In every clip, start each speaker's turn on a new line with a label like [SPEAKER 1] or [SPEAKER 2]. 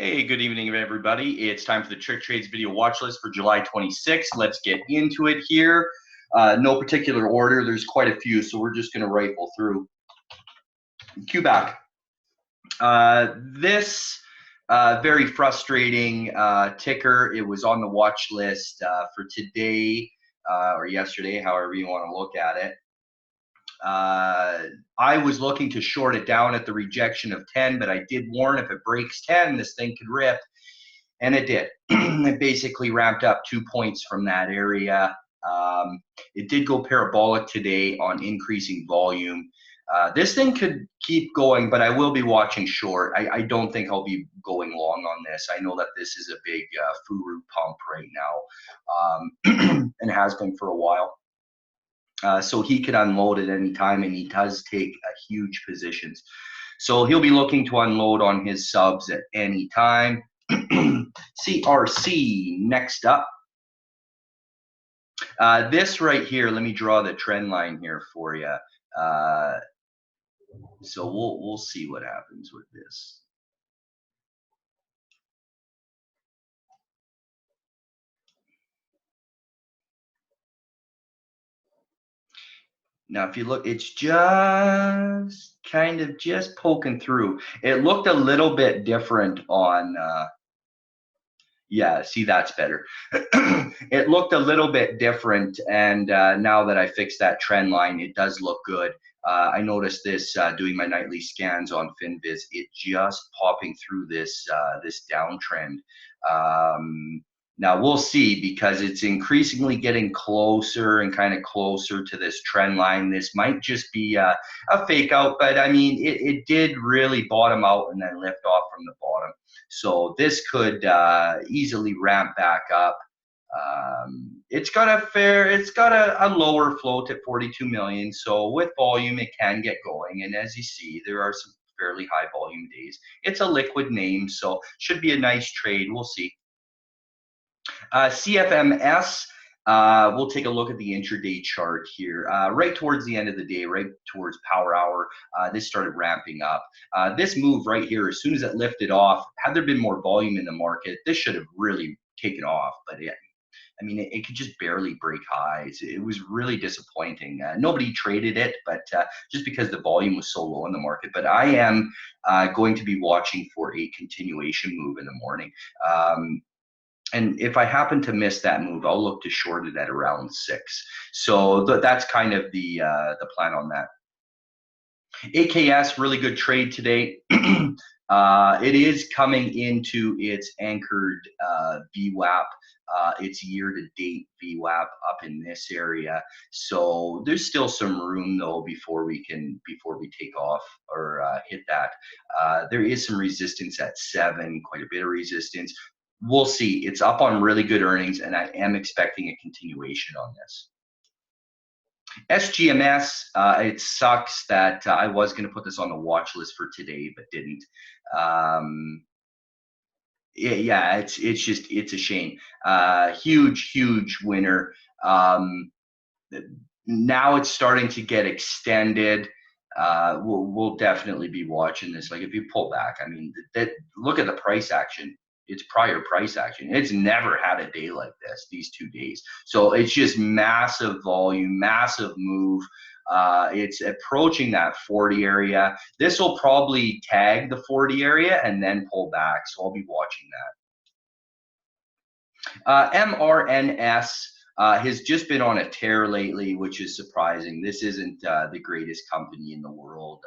[SPEAKER 1] Hey, good evening, everybody. It's time for the Trick Trades video watch list for July 26th. Let's get into it here. No particular order. There's quite a few, so we're just going to rifle through. Cue back. This very frustrating ticker. It was on the watch list for today or yesterday, however you want to look at it. I was looking to short it down at the rejection of 10, but I did warn if it breaks 10, this thing could rip. And it did. It basically ramped up 2 points from that area. It did go parabolic today on increasing volume. This thing could keep going, but I will be watching short. I don't think I'll be going long on this. I know that this is a big furu pump right now, and has been for a while. So he could unload at any time, and he does take huge positions. So he'll be looking to unload on his subs at any time. CRC next up. This right here, let me draw the trend line here for you. So we'll see what happens with this. Now, if you look, it's just kind of just poking through. It looked a little bit different on yeah, see, that's better. It looked a little bit different, and now that I fixed that trend line, it does look good. I noticed this doing my nightly scans on FinViz. It just popping through this this downtrend. Now we'll see, because it's increasingly getting closer and kind of closer to this trend line. This might just be a fake out, but I mean, it did really bottom out and then lift off from the bottom. So this could easily ramp back up. It's got a lower float at 42 million. So with volume, it can get going. And as you see, there are some fairly high volume days. It's a liquid name, so should be a nice trade. We'll see. CFMS. We'll take a look at the intraday chart here. Right towards the end of the day, right towards power hour, this started ramping up. This move right here, as soon as it lifted off, had there been more volume in the market, this should have really taken off. But I mean, it could just barely break highs. It was really disappointing. Nobody traded it, but just because the volume was so low in the market. But I am going to be watching for a continuation move in the morning. And if I happen to miss that move, I'll look to short it at around 6. So that's kind of the plan on that. AKS, really good trade today. It is coming into its anchored VWAP. It's year-to-date VWAP up in this area. So there's still some room though before we take off or hit that. There is some resistance at 7, quite a bit of resistance. We'll see. It's up on really good earnings, and I am expecting a continuation on this. SGMS, it sucks that I was going to put this on the watch list for today, but didn't. Yeah, it's a shame. Huge winner. Now it's starting to get extended. We'll definitely be watching this. Like, if you pull back, I mean, look at the price action. It's prior price action. It's never had a day like this, these 2 days. So it's just massive volume, massive move. It's approaching that 40 area. This will probably tag the 40 area and then pull back. So I'll be watching that. MRNS. Has just been on a tear lately, which is surprising. This isn't the greatest company in the world.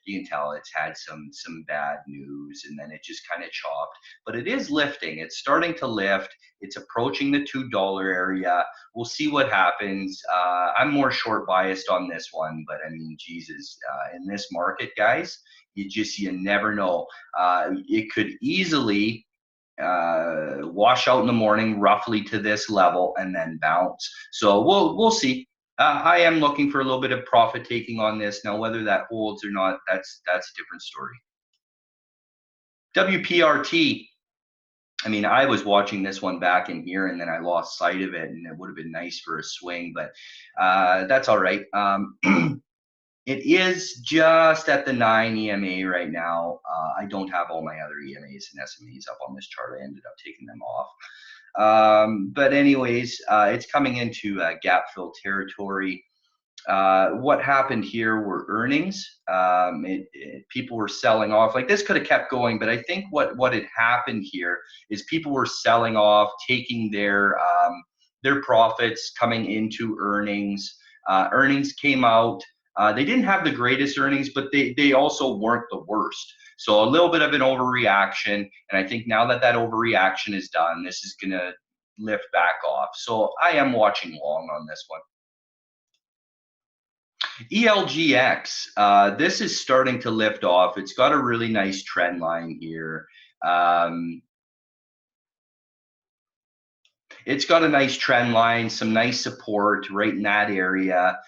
[SPEAKER 1] You can tell it's had some bad news, and then it just kind of chopped. But it is lifting. It's starting to lift. It's approaching the $2 area. We'll see what happens. I'm more short biased on this one, but I mean, Jesus, in this market, guys, you never know. It could easily wash out in the morning roughly to this level and then bounce. So we'll see. I am looking for a little bit of profit taking on this. Now, whether that holds or not, that's a different story. WPRT. I mean, I was watching this one back in here, and then I lost sight of it, and it would have been nice for a swing, but that's all right. It is just at the 9 EMA right now. I don't have all my other EMAs and SMAs up on this chart. I ended up taking them off. But anyways, it's coming into gap fill territory. What happened here were earnings. People were selling off. Like, this could have kept going, but I think what had happened here is people were selling off, taking their profits coming into earnings. Earnings came out. They didn't have the greatest earnings, but they also weren't the worst. So a little bit of an overreaction, and I think now that overreaction is done, this is going to lift back off. So I am watching long on this one. ELGX, this is starting to lift off. It's got a really nice trend line here. It's got a nice trend line, some nice support right in that area.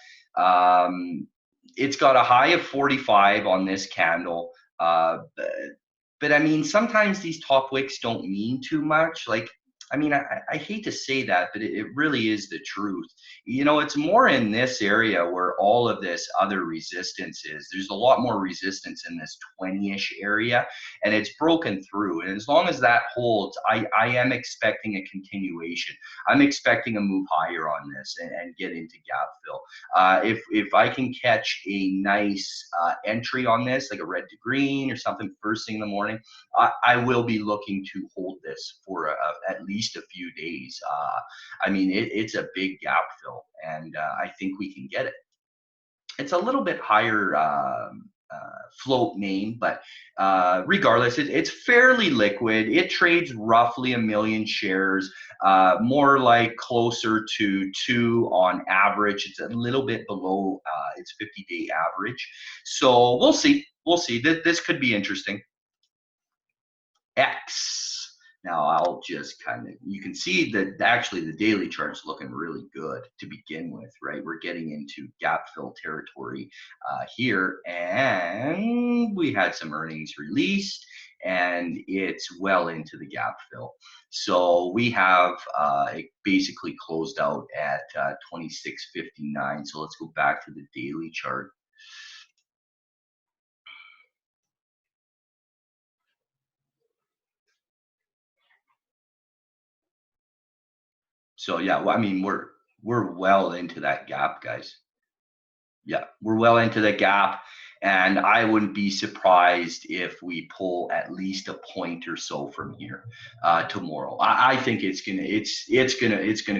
[SPEAKER 1] It's got a high of 45 on this candle. But I mean, sometimes these top wicks don't mean too much. Like, I mean, I hate to say that, but it really is the truth. You know, it's more in this area where all of this other resistance is. There's a lot more resistance in this 20-ish area, and it's broken through. And as long as that holds, I am expecting a continuation. I'm expecting a move higher on this and get into gap fill. If I can catch a nice entry on this, like a red to green or something first thing in the morning, I will be looking to hold this for at least a few days. I mean, it's a big gap fill, and I think we can get it. It's a little bit higher float name, but regardless, it's fairly liquid. It trades roughly 1 million shares, more like closer to 2 on average. It's a little bit below its 50-day average. So we'll see. We'll see. This could be interesting. X. Now I'll just kind of, you can see that actually the daily chart's looking really good to begin with, right? We're getting into gap fill territory here, and we had some earnings released, and it's well into the gap fill. So we have it basically closed out at 26.59. So let's go back to the daily chart. So yeah, well, I mean, we're well into that gap, guys. Yeah, we're well into the gap, and I wouldn't be surprised if we pull at least a point or so from here tomorrow. I think it's gonna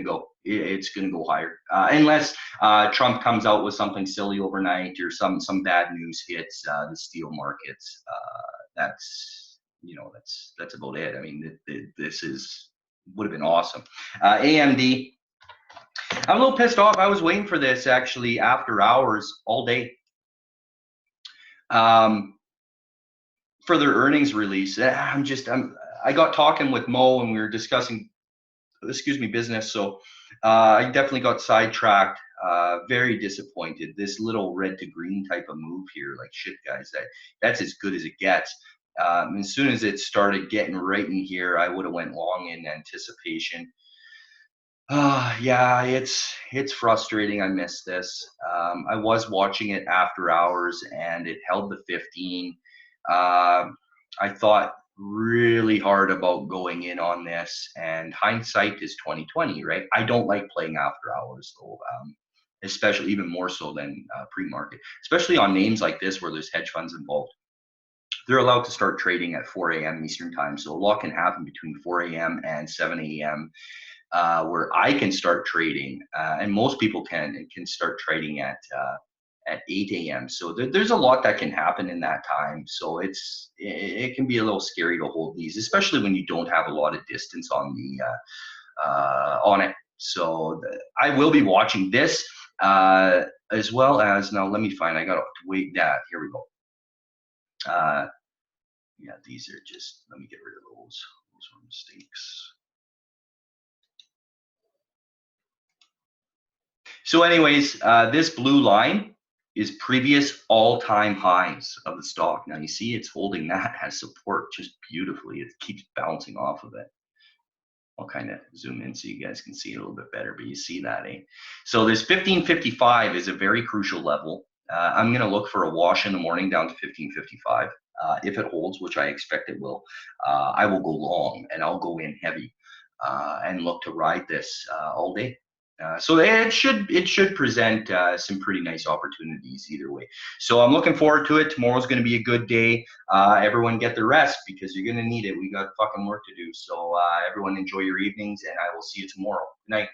[SPEAKER 1] go higher unless Trump comes out with something silly overnight or some bad news hits the steel markets. That's about it. I mean, this would have been awesome. AMD. I'm a little pissed off. I was waiting for this actually after hours all day for their earnings release. I got talking with Mo and we were discussing, business. So I definitely got sidetracked. Very disappointed. This little red to green type of move here, like shit, guys. That's as good as it gets. As soon as it started getting right in here, I would have went long in anticipation. Yeah, it's frustrating. I missed this. I was watching it after hours, and it held the 15. I thought really hard about going in on this, and hindsight is 2020, right? I don't like playing after hours though, especially even more so than pre-market, especially on names like this where there's hedge funds involved. They're allowed to start trading at 4 a.m. Eastern time, so a lot can happen between 4 a.m. and 7 a.m. Where I can start trading, and most people can start trading at 8 a.m. So there's a lot that can happen in that time. So it can be a little scary to hold these, especially when you don't have a lot of distance on it. So I will be watching this as well as, now let me find, I got to wait that. Here we go. Yeah, these are just, let me get rid of those. Those were mistakes. So anyways, this blue line is previous all-time highs of the stock. Now you see it's holding that as support just beautifully. It keeps bouncing off of it. I'll kind of zoom in so you guys can see it a little bit better, but you see that, eh? So this 1555 is a very crucial level. I'm going to look for a wash in the morning down to 15.55. If it holds, which I expect it will, I will go long and I'll go in heavy and look to ride this all day. So it should present some pretty nice opportunities either way. So I'm looking forward to it. Tomorrow's going to be a good day. Everyone get the rest because you're going to need it. We got fucking work to do. So everyone enjoy your evenings, and I will see you tomorrow. Good night.